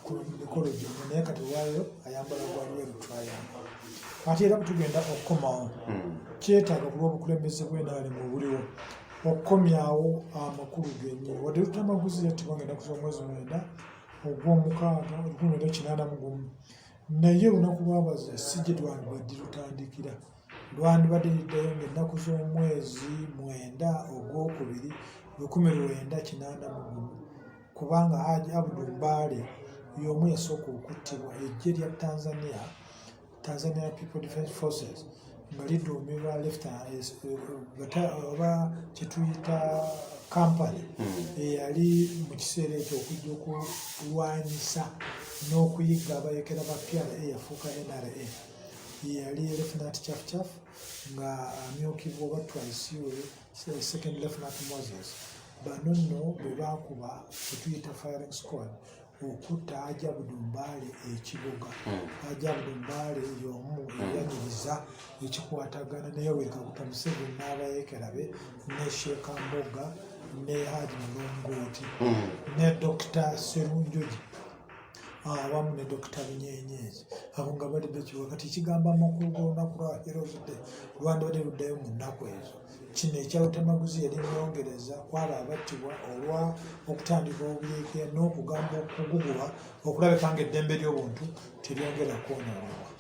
ku mikolo gyonna naye kati waayo ayambala gwaliwo eritwayamba ate era butugenda okukomawo kyetaaga ku lw'obukulembeze bw'enaali mu buliwo okukomyawo amakulu gennyini wadde tutamaguzi yattibwa ng'ennaku z'omwezi 9 ogw'omukaaga 1981 naye olunaku lwabaza si gye lwandibadde lutandikira lwandibadde liddayo ng'ennaku z'omwezi 9 ogwokubiri 1981 kubanga Haji Abdul Bale y'omu yasooka okuttibwa eggye lya Tanzania People Defence Forces nga liduumirwa oba kyetuyita kampani eyali mu kiseera ekyo okujja okulwanyisa n'okuyigga abayekera ba PRA yafuuka NRA yali Lieutenant Chafu nga amyukibwa oba twice second Lieutenant Moses bano nno bwe baakuba kyetuyita firing squad okutta Haji Abdul Bale ekibuga Haji Abdul Bale y'omu eyanyiriza ekikwatagana ne Yoweri Kaguta Museveni n'abayekera be ne Sheikh Mboga ne Haji Mulongooti ne Dr. Serunjoji awamu ne Dr. Binyenyezi abo nga bali bekibuga kati ekigambo amakulu g'olunaku lwa Heroes Day lwandibadde luddayo mu nnaku ezo kino ekyalutemaguzi yali nyongereza kwaba abattibwa olwa okutandika obuyeekera n'okugamba okugugulwa okulabika nga eddembe ly'obuntu teryongera kwonoonebwa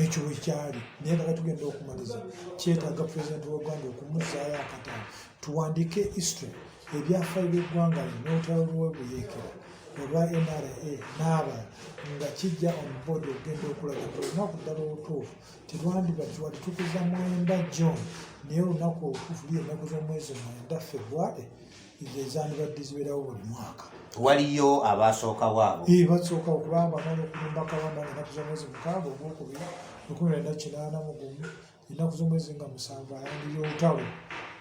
ekyo wekyali naye nga tugenda okumaliza kyetaaga pulezidenti w'eggwanga okumuzzaayo akataano tuwandiike history ebyafaayo by'eggwanga n'olutalo lw'obuyeekera olwa NRA n'aba nga kijja omubodi okugenda okulaga olunaku ddala olutuufu terwandibadde wadde tukuza 9 John naye olunaku olutuufu luli ennaku z'omwezi 9 February ezandibadde zibeerawo buli mwaka waliyo abasooka waabo basooka okubanga bamala okulumba Kabanda ennaku z'omwezi 6 ogwokubiri 1981 ennaku z'omwezi nga 7 ayangirira olutalo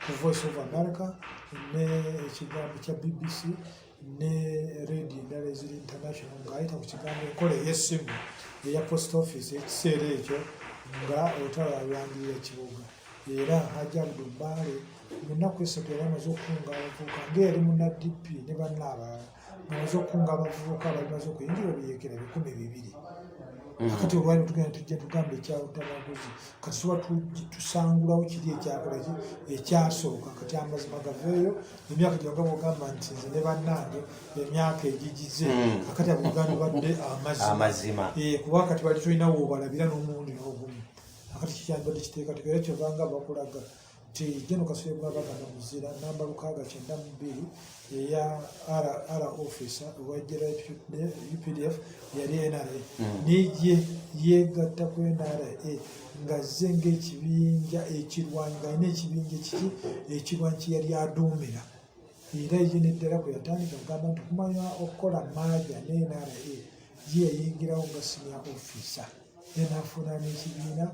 ku Voice of America ne ekigambo kya BBC ne radio endala eziri international ng'ayita ku kigambo enkola ey'essimu eya post office ekiseera ekyo nga olutalo alwangirira ekibuga era Haji Abdul Bale mu nnaku esatu yali amaze okukunga abavubuka ng'eri mu NDP ne banne abalala amaze okukunga abavubuka abali maze okuyingira obuyeekera 200 akati olwali tugenda tujja tugambe ekyawutabaguzi kati tuba tusangulawo kiri ekyakolaki ekyasooka kati amazima gaveeyo emyaka gyonga bwogamba nti nze ne bannange emyaka egigize akati abuganda badde amazima kuba kati bali tolina woobalabira n'omulundi n'ogumu akati kikyandibadde kiteekateeka era kyovanga bakulaga ti Gen. Kasule Bwabagamba muzira namba 692 eya R officer owajjira UPDF yali NRA nije yegatta ku NRA nga zze ng'ekibinja ekirwanyi nga alina ekibinja kiki ekirwanyi kye yali aduumira era ye neddala kwe yatandika kugamba nti okumanya okukola maaja ne NRA ye yayingirawo nga senior officer nenafuna n'ekibiina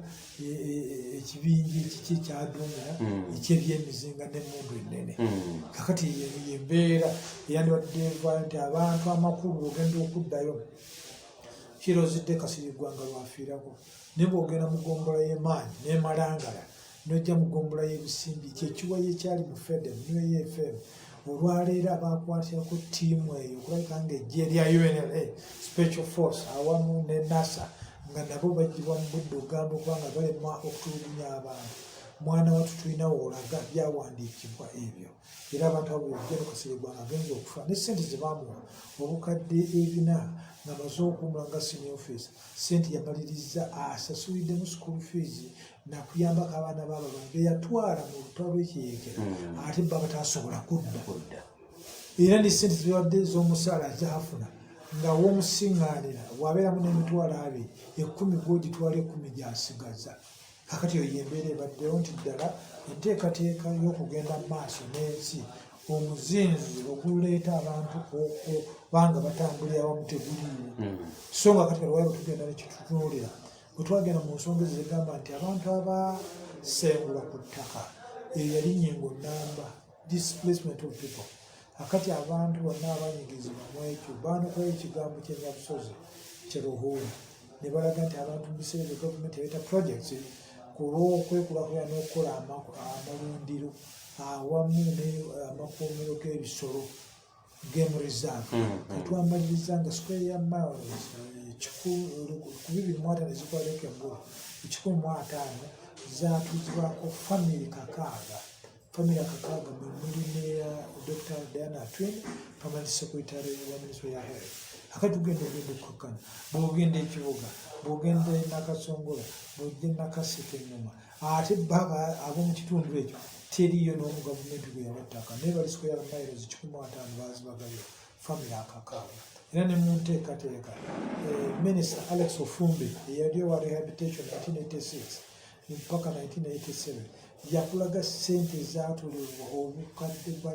ekibinja ekiki kyaduumira ekyebyemizinga n'emmundu ennene kakati yembeera eyandibadde evaayo nti abantu amakulu ogenda okuddayo kirozidde Kasirigwanga lwafiirako ne bw'ogenda mu ggombolola y'emaanyi n'emalangala n'ojja mu ggombolola y'ebisimbi kyekiwayo ekyali mu FEDEM New FM olwaleero abakwatirako ttiimu eyo okulabika ng'ejje erya UNLA Special Force awamu ne NASA nga nabo bajjibwa mu budde ogamba okubanga balema okutulugunya abantu mwana wattu tulina woolaga byawandiikibwa ebyo era abantu abo Gen. Kasirigwanga agenza okufa ne ssente ze baamuwa obukadde 4 nga maze okuwumula nga senior officer ssente yamaliriza asasuliddemu school fees nakuyambako abaana b'ababange yatwala mu lutalo lw'ekiyeekera ate bba bataasobola kudda era ne ssente zibadde z'omusaala zaafuna nga w'omusiŋŋaanira wabeeramu n'emitwalo 2 10 gw'ogitwala 10 gy'asigaza kakati eyo yembeera ebaddewo nti ddala enteekateeka y'okugenda mu maaso n'ensi omuzinzi oguleeta abantu okubanga batambulira awamu teguliiwo so nga kati kalwayo bwetugenda nekitutunuulira bwe twagenda mu nsonga ezigamba nti abantu abasengula ku ttaka eyo yali nnyingo nnamba displacement of people akati abantu bonna abanyigizibwa mu ekyo baanokayo ekigambo ky'enyabusozi kyeruhuula ne balaga nti abantu mu biseera bye gavumenti ebeeta projects ku lw'okwekulakulana n'okukola amalundiro awamu n'amakuumiro g'ebisolo game reserve etwamaliriza nga square ya miles 225 ezikwaleko engulu 150 zaatuuzibwako family kakaaga muli ne Dr. Diana Twin permanent secretary wa Ministry ya Health akati tugenda okukkakana bw'ogenda ekibuga bw'ogenda Nakasongola bw'ogenda Nakaseke Ngoma ate baba ab'omu kitundu ekyo teriyo n'omu gavumenti gwe yabattaka naye bali square miles 150 baazibagayo family akakaaga era ne mu nteekateeka Minister Alex Ofumbi eyali owa rehabilitation 1986 mpaka 1987 yakulaga ssente zaatolebwa obukadde bwa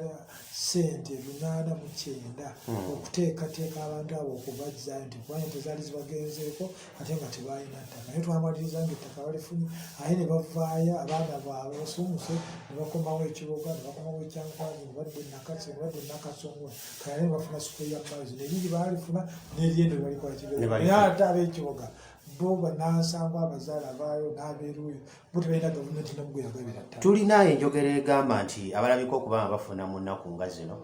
ssente 89 okuteekateeka abantu abo okubajjayo nti kubanga tezaali zibagenzeeko ate nga tebalina ttaka naye twamaliriza nga ettaka balifunye aye ne bavaayo abaana baabwe basumuse ne bakomawo ekibuga ne bakomawo ekyankwanyi ne badde Nakase ne badde Nakasongola kale ne bafuna siko ya maazi neriri baalifuna n'eryendo ne balikola kibeera naye ate ab'ekibuga bo banansangwa abazaala baayo n'abeeruuyo bo tebalina gavumenti n'omugwe yagabira ttaka tulina enjogera egamba nti abalabika okuba nga bafuna mu nnaku nga zino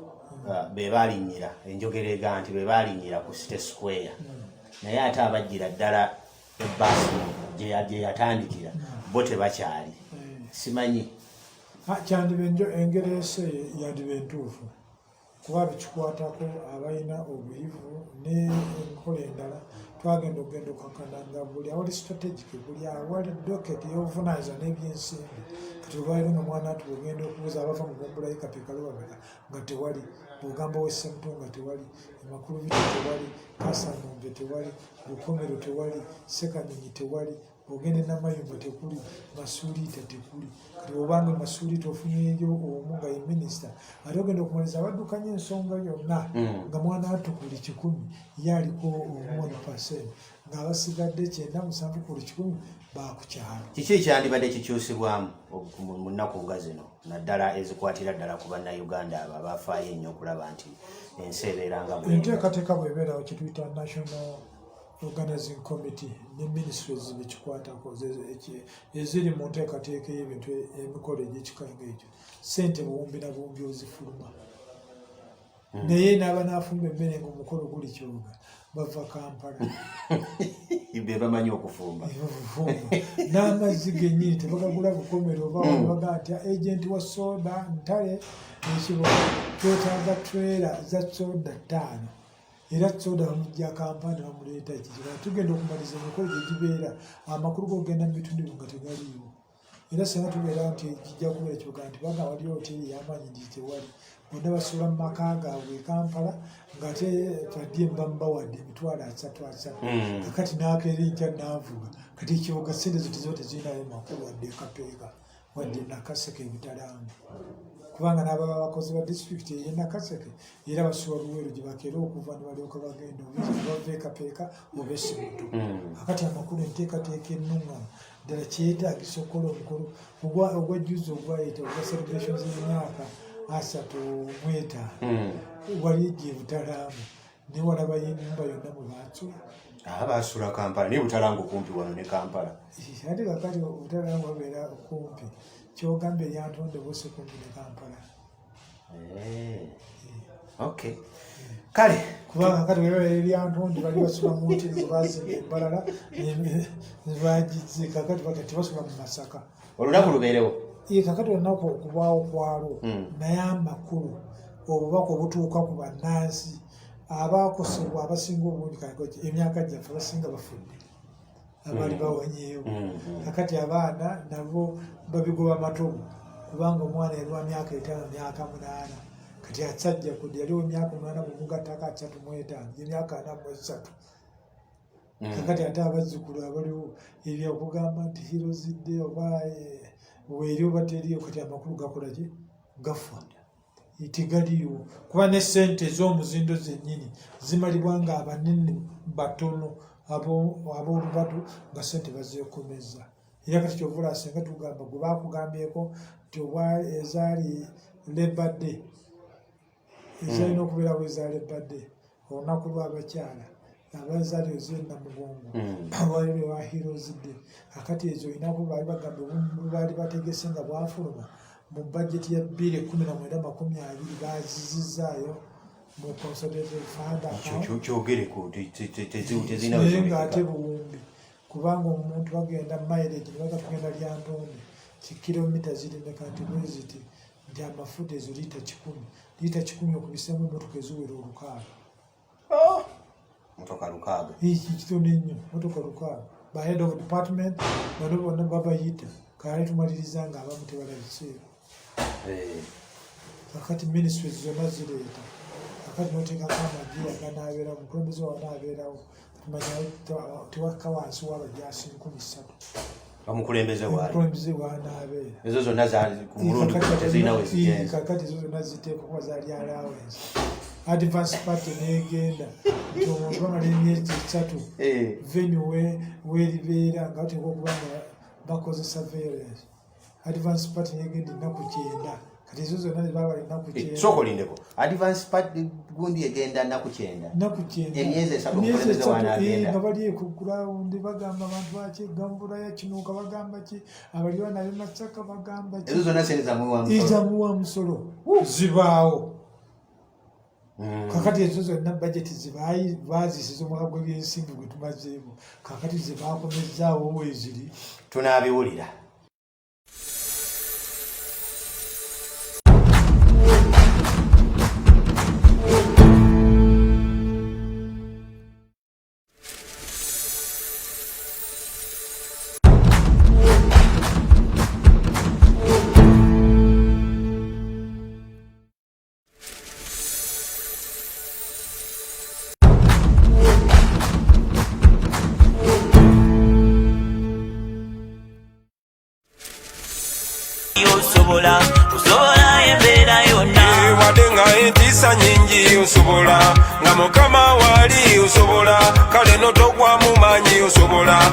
be baalinyira enjogera egamba nti be baalinyira ku City Square naye ate abajjira ddala ebbaasi gye yatandikira bo tebakyali simanyi kyandiba engereese yandiba entuufu kuba bikikwatako abalina obuyivu n'enkola endala twagenda okugenda okukakana nga buli awali strategic buli awali docket y'obuvunaanyizibwa n'ebyensimbi kati olwaliro nga mwana ati ogenda okubuuza abava mu ggombolola y'Ekapikalubabeka nga tewali bw'ogamba w'Essemuto nga tewali Makulubita tewali Kasanumbe tewali Lukomero tewali Sekanyonyi tewali ogende Namayumba tekuli Masuuliita tekuli kati obanga Masuuliita ofunyeyo omu nga ye minisita ate ogenda okumaliza abaddukanya ensonga yonna nga mwana ati ku buli 100 ye aliko 1% ng'abasigadde 97 ku buli 100 baakukyalo. Kiki ekyandibadde kikyusibwamu mu nnaku nga zino naddala ezikwatira ddala ku bannayuganda abo abafaayo ennyo okulaba nti ensi ebeera nga enteekateeka bw'ebeerawo kye tuyita National Organizing Committee ne ministries bekikwatako eziri mu nteekateeka y'ebintu emikolo egy'ekika ng'ekyo ssente buwumbi na buwumbi ozifuluma naye n'aba n'afumba emmere ng'omukolo guli kibuga bava Kampala be bamanyi okufumba n'amazzi gennyini tebagagula bukomero oba baga nti agent wa soda ntale ekibo twetaaga trailer za soda 5 era soda bamujja Kampala bamuleeta ekizibu tugenda okumaliza emikolo gye gibeera amakulu gogenda mu bitundu nga tegaliiwo era singa tubeera nti kijja kubeera kibuga nti baga waliwo hoteri y'amaanyi ndi tewali bonna basula mu maka gaabwe e Kampala nga te twadye bamubawadde emitwalo 3 kakati n'akeerinja n'avuga kati ekibuga sente zo teziba tezirinayo makulu wadde Kapeeka wadde Nakaseke Butalanga kubanga n'ababa bakozi ba disitulikiti ey'e Nakaseke era basula Luweero gye bakeera okuva ne balyoka bagenda bava e Kapeeka oba e Sibuto kakati amakulu enteekateeka ennuŋŋamu ddala kyetaagisa okukola omukolo ogwajjuza ogwayita ogwa celebrations z'emyaka 35 wali gye Butalanga ne walabayo ennyumba yonna mwe baasula basula Kampala naye Butalanga okumpi wano ne Kampala ate kakati Butalanga babeera kumpi kyogamba eryantonde bose kumpi ne Kampala okay kale kubanga kati webabeera eryantonde bali basula mu hoteri zebazimba embalala nebagizika kati bagati basula mu Masaka olunaku lubeerewo kakati olunaku okubaawo kwalwo naye amakulu obubaka obutuuka ku bannansi abakosebwa abasinga obungi emyaka gyaffe abasinga bafudde abaali bawanyeewo kakati abaana nabo babigoba matogo kubanga omwana yaliwa myaka 5 myaka 8 kati asajja kudde yaliwo myaka 8 bumugattako 35 emyaka 43 kakati ate abazzukulu abaliwo ebyokugamba nti hirozidde oba weeri oba teriyo kati amakulu gakola ki gafa tegaliiwo kuba ne ssente ez'omuzindo zennyini zimalibwa nga abanene batono ab'olubatu nga ssente bazeekomeza era kati kyovula asenga tugamba gwe baakugambyeko nti oba ezaali lebadde ezalina okubeerawo eza lebadde olunaku lw'abakyala abazaali ez'ennamugongo abaali lwewa hirozidde kakati ezo olinaku baali bagamba obumu baali bategese nga bwafuluma mu bajeti ya 2019-20 bazizizaayo mu consolidated fund account kyogereko naye ng'ate buwumbi kubanga omuntu bagenda mileage ne baga tugenda Lyantonde kilomita ziri meka nti mweziti nti amafuta ezo liita 10 okubisemu emmotoka eziwera 6 motoka 6 kitono ennyo motoka 6 by head of department bano bonna babayita kale tumaliriza nga abamu tebalabiseeko kakati ministries zonna zireeta kakati noteekako amagye aganaabeera omukulembeze wanaabeerawo tumanya tewaka wansi w'abajaasi 13 omukulembeze wanaabeera ezo zonna ku mulundi tezirina we zigenza kakati ezo zonna ziteekwa kuba zaali allowance advance party negenda nti omuntu bamala emyezi 3 venue weribeera nga bateekwa okuba nga bakoze surveillance advance party negenda ennaku 9 kati ezo zonna nebabala ennaku 9 sokolindeko advance party gundi egenda nnaku 9 emyezi 3 omukulembeze wanaagenda nga bali ku ground bagamba abantu baki gambula yakinuuka bagamba ki abaliwa nayo Masaka bagamba ki ezo zonna sente zamuwa musolo zibaawo kakati ezo zonna bajeti zibazisiza omwaka gw'ebyensimbi gwe tumazeeko kakati zebakomezaawo weeziri tunaabiwulira entiisa nyingi osobola nga Mukama wali osobola kale notogwa mu maanyi osobola